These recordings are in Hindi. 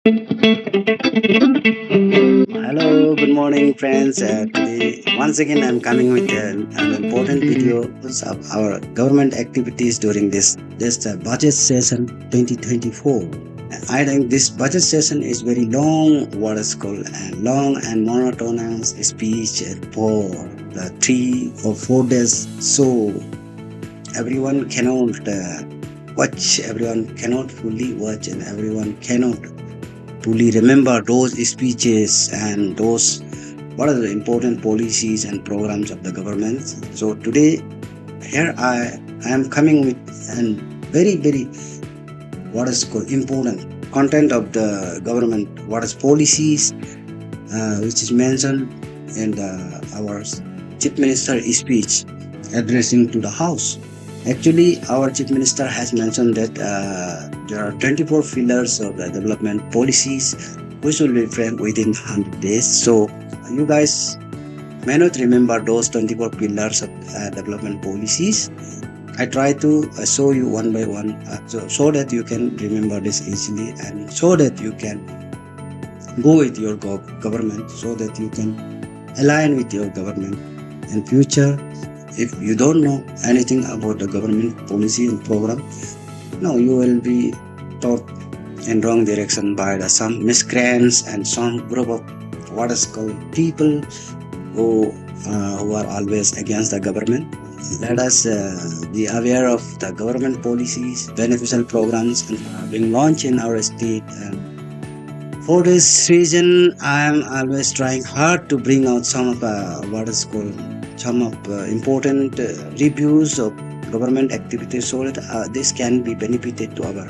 Hello, good morning, friends. Today, once again, I'm coming with an important video of our government activities during this budget session 2024. I think this budget session is very long, what is called a long and monotonous speech for the 3 or 4 days. So everyone cannot watch, everyone cannot fully watch, and everyone cannot truly remember those speeches and those what are the important policies and programs of the government. So today here I am coming with a very what is called important content of the government, what is policies which is mentioned in our chief minister speech addressing to the house. Actually, our chief minister has mentioned that there are 24 pillars of the development policies which will be framed within 100 days. So you guys may not remember those 24 pillars of development policies. I try to show you one by one so that you can remember this easily, and so that you can go with your government, so that you can align with your government in future. If you don't know anything about the government policy and program, no, you will be taught in wrong direction by some miscreants and some group of what is called people who are always against the government. Let us be aware of the government policies, beneficial programs being launched in our state. And for this reason, I am always trying hard to bring out some of what is called some of important reviews of government activities, so that this can be benefited to our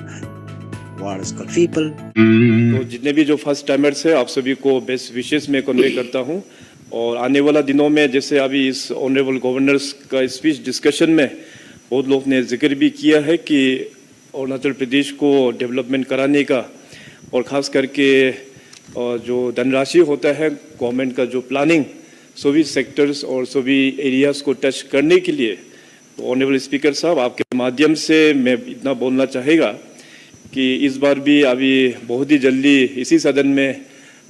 what is called people. तो जितने भी जो फर्स्ट टाइमर्स है आप सभी को बेस्ट विशेष में कन्वे करता हूं। और आने वाला दिनों में जैसे अभी इस ऑनरेबल गवर्नर्स का स्पीच डिस्कशन में बहुत लोग ने जिक्र भी किया है कि अरुणाचल प्रदेश को डेवलपमेंट कराने का, और ख़ास करके जो धनराशि होता है गवर्नमेंट का जो प्लानिंग सभी सेक्टर्स और सभी एरियाज़ को टच करने के लिए, तो ऑनरेबल स्पीकर साहब आपके माध्यम से मैं इतना बोलना चाहेगा कि इस बार भी अभी बहुत ही जल्दी इसी सदन में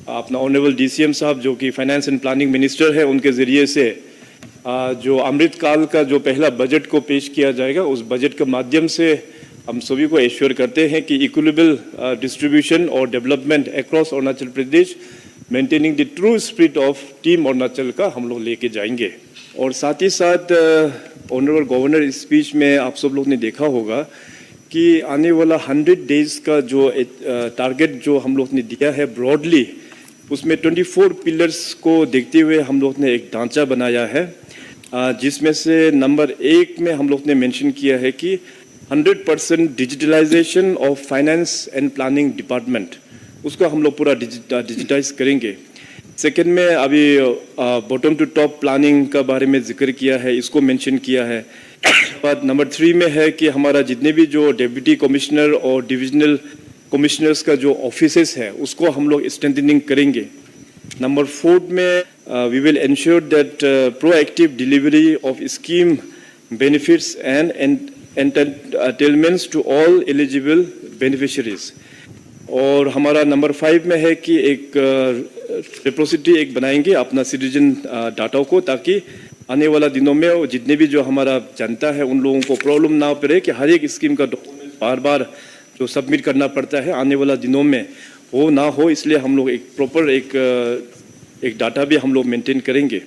अपना ऑनरेबल डीसीएम साहब जो कि फाइनेंस एंड प्लानिंग मिनिस्टर है, उनके ज़रिए से जो अमृत काल का जो पहला बजट को पेश किया जाएगा, उस बजट के माध्यम से हम सभी को एश्योर करते हैं कि इक्विटेबल डिस्ट्रीब्यूशन और development across Arunachal Pradesh, maintaining the true spirit of team Arunachal का हम लोग लेके जाएंगे। और साथ ही साथ ऑनरेबल गवर्नर स्पीच में आप सब लोग ने देखा होगा कि आने वाला 100 डेज का जो टारगेट जो हम लोग ने दिया है ब्रॉडली, उसमें 24 पिलर्स को देखते हुए हम लोग ने एक ढांचा बनाया है, जिसमें से नंबर 1 में हम लोग ने मेंशन किया है कि 100% digitalization of finance and planning department, उसको हम लोग पूरा डिजिटाइज करेंगे। सेकेंड में अभी बॉटम टू टॉप प्लानिंग का बारे में जिक्र किया है, इसको मेंशन किया है। बाद नंबर 3 में है कि हमारा जितने भी जो डेप्यूटी कमिश्नर और डिविजनल कमिश्नर्स का जो ऑफिसेस है उसको हम लोग स्ट्रेंथनिंग करेंगे। नंबर 4 में we will ensure that proactive delivery of scheme benefits and entitlements to all eligible beneficiaries. और हमारा नंबर 5 में है कि एक रिपोजिटरी एक बनाएंगे अपना सिटीजन डाटा को, ताकि आने वाला दिनों में जितने भी जो हमारा जनता है उन लोगों को प्रॉब्लम ना पड़े कि हर एक स्कीम का डॉक्यूमेंट बार बार जो सबमिट करना पड़ता है, आने वाला दिनों में वो ना हो, इसलिए हम लोग एक प्रॉपर एक डाटा भी हम लोग मेंटेन करेंगे।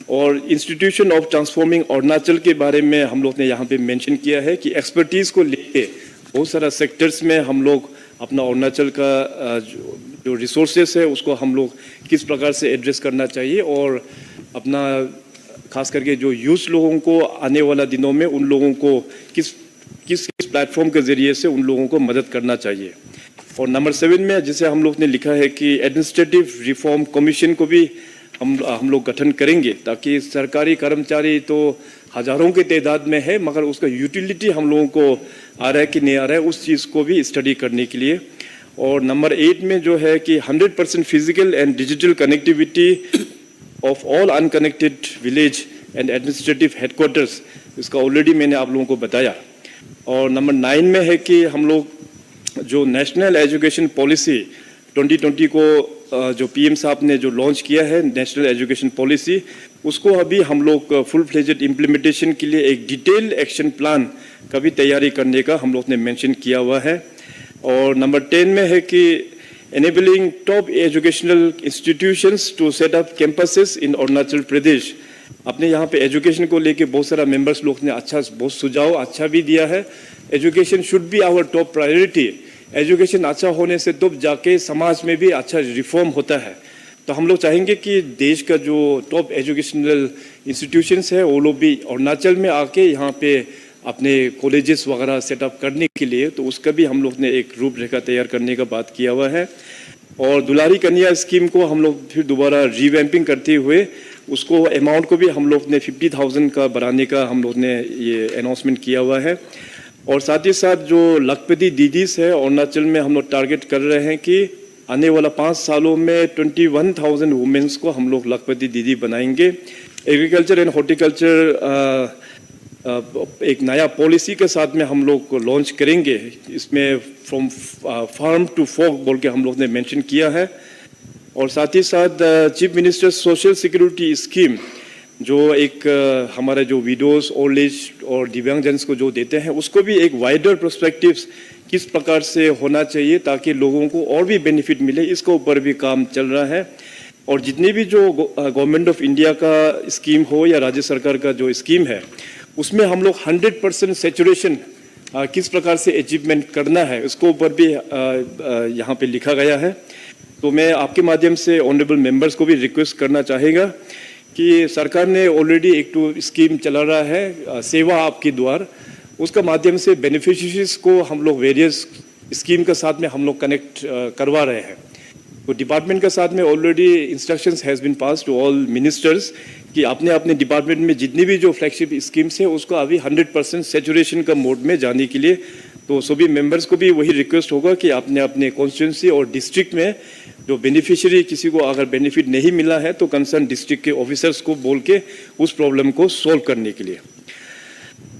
और इंस्टीट्यूशन ऑफ ट्रांसफॉर्मिंग अरुणाचल के बारे में हम लोग ने यहाँ पे मेंशन किया है कि एक्सपर्टीज़ को लेके बहुत सारा सेक्टर्स में हम लोग अपना अरुणाचल का जो रिसोर्सेस है उसको हम लोग किस प्रकार से एड्रेस करना चाहिए, और अपना खास करके जो यूथ लोगों को आने वाला दिनों में उन लोगों को किस प्लेटफॉर्म के ज़रिए से उन लोगों को मदद करना चाहिए। और नंबर 7 में जिसे हम लोग ने लिखा है कि एडमिनिस्ट्रेटिव रिफॉर्म कमीशन को भी हम लोग गठन करेंगे, ताकि सरकारी कर्मचारी तो हज़ारों के तादाद में है, मगर उसका यूटिलिटी हम लोगों को आ रहा है कि नहीं आ रहा है, उस चीज़ को भी स्टडी करने के लिए। और नंबर 8 में जो है कि 100% physical and digital connectivity of all unconnected village and administrative headquarters, इसका ऑलरेडी मैंने आप लोगों को बताया। और नंबर 9 में है कि हम लोग जो नेशनल एजुकेशन पॉलिसी 2020 को जो पीएम साहब ने जो लॉन्च किया है नेशनल एजुकेशन पॉलिसी, उसको अभी हम लोग फुल फ्लेजेड इम्प्लीमेंटेशन के लिए एक डिटेल एक्शन प्लान का भी तैयारी करने का हम लोग ने मेंशन किया हुआ है। और नंबर 10 में है कि enabling top educational institutions to set up campuses in Arunachal Pradesh. अपने यहाँ पे एजुकेशन को लेके बहुत सारा मेंबर्स लोग ने बहुत सुझाव अच्छा भी दिया है। Education should be our top priority. Education अच्छा होने से तब जाके समाज में भी अच्छा रिफॉर्म होता है। तो हम लोग चाहेंगे कि देश का जो टॉप एजुकेशनल इंस्टीट्यूशंस है वो लोग भी अरुणाचल में आके यहाँ पे अपने कॉलेजेस वगैरह सेटअप करने के लिए, तो उसका भी हम लोग ने एक रूपरेखा तैयार करने का बात किया हुआ है। और दुलारी कन्या स्कीम को हम लोग फिर दोबारा रिवैम्पिंग करते हुए उसको अमाउंट को भी हम लोग ने 50,000 का बढ़ाने का हम लोग ने ये अनाउंसमेंट किया हुआ है। और साथ ही साथ जो लखपति दीदीज है अरुणाचल में हम लोग टारगेट कर रहे हैं कि आने वाला 5 सालों में 21,000 वुमेन्स को हम लोग लखपति दीदी बनाएंगे। एग्रीकल्चर एंड हॉर्टिकल्चर एक नया पॉलिसी के साथ में हम लोग को लॉन्च करेंगे। इसमें फ्रॉम फार्म टू फोक बोल के हम लोग ने मेंशन किया है। और साथ ही साथ chief minister social security scheme जो एक हमारे जो विडोज, ओल्ड एज और दिव्यांगजन को जो देते हैं, उसको भी एक वाइडर पर्सपेक्टिव्स किस प्रकार से होना चाहिए ताकि लोगों को और भी बेनिफिट मिले, इसके ऊपर भी काम चल रहा है। और जितनी भी जो गवर्नमेंट ऑफ इंडिया का स्कीम हो या राज्य सरकार का जो स्कीम है, उसमें हम लोग 100% सेचुरेशन किस प्रकार से अचीवमेंट करना है, उसको ऊपर भी यहाँ पे लिखा गया है। तो मैं आपके माध्यम से ऑनरेबल मेंबर्स को भी रिक्वेस्ट करना चाहेगा कि सरकार ने ऑलरेडी एक तो स्कीम चला रहा है सेवा आपके द्वार, उसका माध्यम से बेनिफिशियरीज को हम लोग वेरियस स्कीम के साथ में हम लोग कनेक्ट करवा रहे हैं। तो डिपार्टमेंट के साथ में already instructions has been pass to all ministers कि आपने अपने डिपार्टमेंट में जितनी भी जो फ्लैगशिप स्कीम्स है उसको अभी 100% सेचुरेशन का मोड में जाने के लिए, तो सभी मेंबर्स को भी वही रिक्वेस्ट होगा कि आपने अपने कॉन्स्टिट्यूंसी और डिस्ट्रिक्ट में जो बेनिफिशियरी किसी को अगर बेनिफिट नहीं मिला है तो कंसर्न डिस्ट्रिक्ट के ऑफिसर्स को बोल के उस प्रॉब्लम को सोल्व करने के लिए।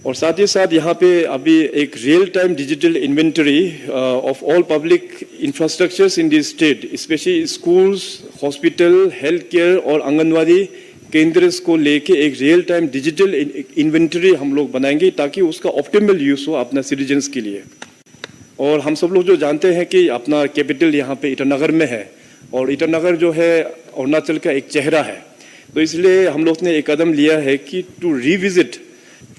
और साथ ही साथ यहाँ पे अभी एक real time digital inventory of all public infrastructures in the state, specially schools, hospital, health care और आंगनवाड़ी केंद्र को लेके एक रियल टाइम डिजिटल इन्वेंटरी हम लोग बनाएंगे ताकि उसका ऑप्टिमल यूज हो अपना सिटीजन्स के लिए। और हम सब लोग जो जानते हैं कि अपना कैपिटल यहाँ पे ईटानगर में है और ईटानगर जो है अरुणाचल का एक चेहरा है, तो इसलिए हम लोग ने एक कदम लिया है कि to revisit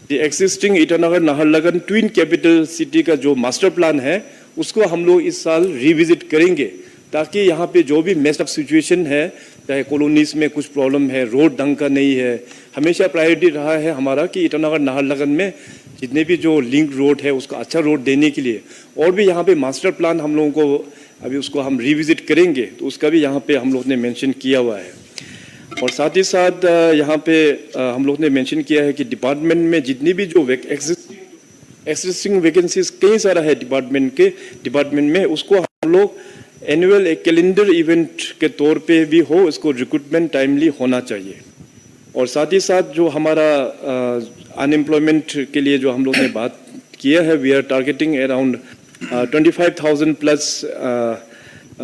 the existing Itanagar Naharlagun twin capital city का जो मास्टर प्लान है उसको हम लोग इस साल रिविजिट करेंगे ताकि यहाँ पे जो भी मेस्ड अप सिचुएशन है, चाहे कॉलोनीज में कुछ प्रॉब्लम है, रोड ढंग का नहीं है, हमेशा प्रायोरिटी रहा है हमारा कि ईटानगर नाहरलगुन में जितने भी जो लिंक रोड है उसको अच्छा रोड देने के लिए और भी यहाँ पे मास्टर प्लान हम लोगों को अभी उसको हम रिविजिट करेंगे, तो उसका भी यहाँ पे हम लोग ने मेंशन किया हुआ है। और साथ ही साथ यहाँ पे हम लोग ने मेंशन किया है कि डिपार्टमेंट में जितनी भी जो एक्सिस्टिंग वैकेंसीज कई सारा है डिपार्टमेंट में, उसको हम लोग एनुअल एक कैलेंडर इवेंट के तौर पे भी हो, इसको रिक्रूटमेंट टाइमली होना चाहिए। और साथ ही साथ जो हमारा अनएम्प्लॉयमेंट के लिए जो हम लोग ने बात किया है, we are targeting around 25,000 plus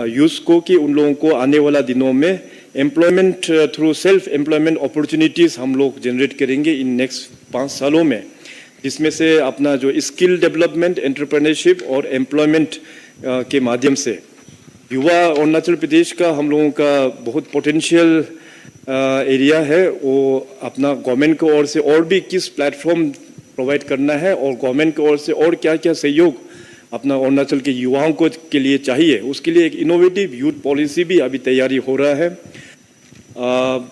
youth को कि उन लोगों को आने वाला दिनों में employment through self employment opportunities हम लोग जनरेट करेंगे इन नेक्स्ट 5 सालों में, जिसमें से अपना जो स्किल डेवलपमेंट, एंटरप्रेन्योरशिप और एम्प्लॉयमेंट के माध्यम से युवा अरुणाचल प्रदेश का हम लोगों का बहुत पोटेंशियल एरिया है, वो अपना गवर्नमेंट की ओर से और भी किस प्लेटफॉर्म प्रोवाइड करना है और गवर्नमेंट की ओर से और क्या क्या सहयोग अपना अरुणाचल के युवाओं को के लिए चाहिए, उसके लिए एक इनोवेटिव यूथ पॉलिसी भी अभी तैयारी हो रहा है।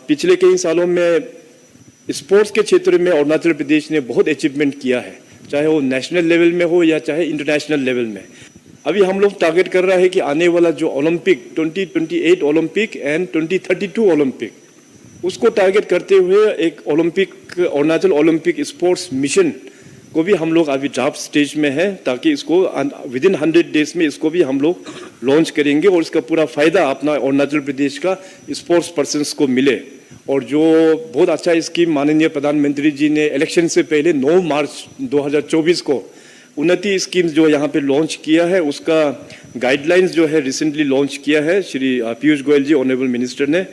पिछले कई सालों में स्पोर्ट्स के क्षेत्र में अरुणाचल प्रदेश ने बहुत अचीवमेंट किया है, चाहे वो नेशनल लेवल में हो या चाहे इंटरनेशनल लेवल में। अभी हम लोग टारगेट कर रहा है कि आने वाला जो ओलंपिक 2028 ओलंपिक एंड 2032 ओलंपिक, उसको टारगेट करते हुए एक Olympic Arunachal Olympic sports mission को भी हम लोग अभी ड्राफ्ट स्टेज में है, ताकि इसको विदिन 100 डेज में इसको भी हम लोग लॉन्च करेंगे और इसका पूरा फ़ायदा अपना अरुणाचल प्रदेश का स्पोर्ट्स पर्सन्स को मिले। और जो बहुत अच्छा स्कीम माननीय प्रधानमंत्री जी ने इलेक्शन से पहले 9 मार्च 2024 को उन्नति स्कीम्स जो यहाँ पे लॉन्च किया है उसका गाइडलाइंस जो है रिसेंटली लॉन्च किया है श्री पीयूष गोयल जी ऑनरेबल मिनिस्टर ने।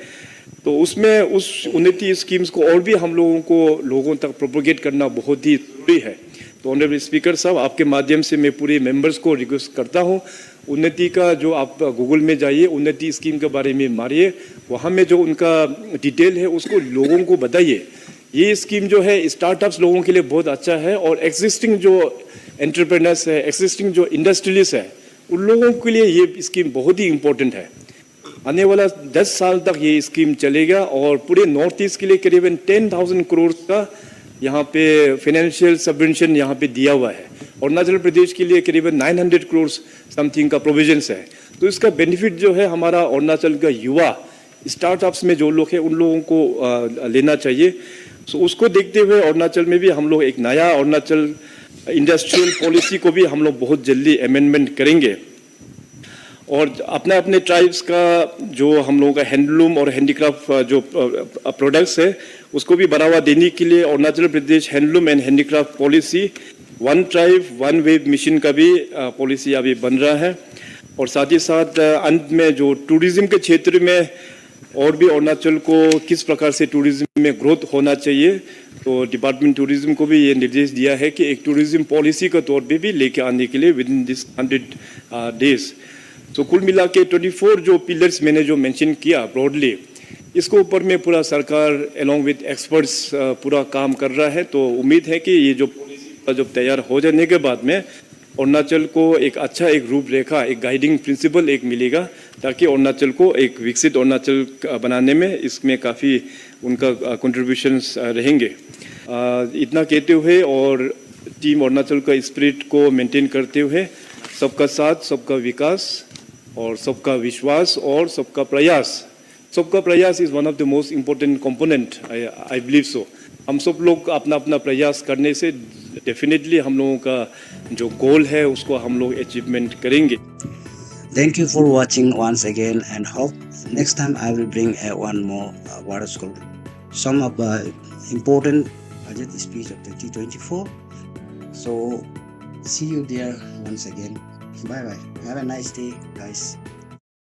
तो उसमें उस उन्नति स्कीम्स को और भी हम लोगों तक प्रोपोगेट करना बहुत ही जरूरी है। तो ऑनरेबल स्पीकर साहब, आपके माध्यम से मैं पूरे मेंबर्स को रिक्वेस्ट करता हूँ, उन्नति का जो आप गूगल में जाइए, उन्नति स्कीम के बारे में मारिए, वहाँ में जो उनका डिटेल है उसको लोगों को बताइए। ये स्कीम जो है स्टार्टअप्स लोगों के लिए बहुत अच्छा है और एग्जिस्टिंग जो एंटरप्रेन्योर्स है, एग्जिस्टिंग जो इंडस्ट्रियलिस्ट है, उन लोगों के लिए ये स्कीम बहुत ही इम्पोर्टेंट है। आने वाला 10 साल तक ये स्कीम चलेगा और पूरे नॉर्थ ईस्ट के लिए करीबन 10,000 करोड़ का यहाँ पे फाइनेंशियल सबवेंशन यहाँ पे दिया हुआ है। अरुणाचल प्रदेश के लिए करीबन 900 करोड़ समथिंग का प्रोविजंस है। तो इसका बेनिफिट जो है हमारा अरुणाचल का युवा स्टार्टअप्स में जो लोग हैं उन लोगों को लेना चाहिए। सो उसको देखते हुए अरुणाचल में भी हम लोग एक नया अरुणाचल इंडस्ट्रियल पॉलिसी को भी हम लोग बहुत जल्दी अमेंडमेंट करेंगे और अपने अपने ट्राइब्स का जो हम लोगों का हैंडलूम और हैंडीक्राफ्ट जो प्रोडक्ट्स है उसको भी बढ़ावा देने के लिए Arunachal Pradesh handloom and handicraft policy one tribe one web mission का भी पॉलिसी अभी बन रहा है। और साथ ही साथ अंत में जो टूरिज्म के क्षेत्र में और भी अरुणाचल को किस प्रकार से टूरिज्म में ग्रोथ होना चाहिए, तो डिपार्टमेंट टूरिज्म को भी ये निर्देश दिया है कि एक टूरिज्म पॉलिसी के तौर पे भी लेके आने के लिए विद इन दिस 100 डेज। तो कुल मिला के 24 जो पिलर्स मैंने जो मेंशन किया ब्रॉडली, इसको ऊपर में पूरा सरकार अलोंग विद एक्सपर्ट्स पूरा काम कर रहा है। तो उम्मीद है कि ये जो पॉलिसी जब तैयार हो जाने के बाद में अरुणाचल को एक अच्छा एक रूपरेखा, एक गाइडिंग प्रिंसिपल एक मिलेगा, ताकि अरुणाचल को एक विकसित अरुणाचल बनाने में इसमें काफ़ी उनका कंट्रीब्यूशंस रहेंगे। इतना कहते हुए और टीम अरुणाचल का स्पिरिट को मेंटेन करते हुए सबका साथ, सबका विकास और सबका विश्वास और सबका प्रयास is one of the most important component, I believe so. हम सब लोग अपना अपना प्रयास करने से डेफिनेटली हम लोगों का जो गोल है उसको हम लोग अचीवमेंट करेंगे। Thank you for watching once again, and hope next time I will bring one more what is called some of the important budget speech of 2024. So see you there once again. Bye bye. Have a nice day, guys.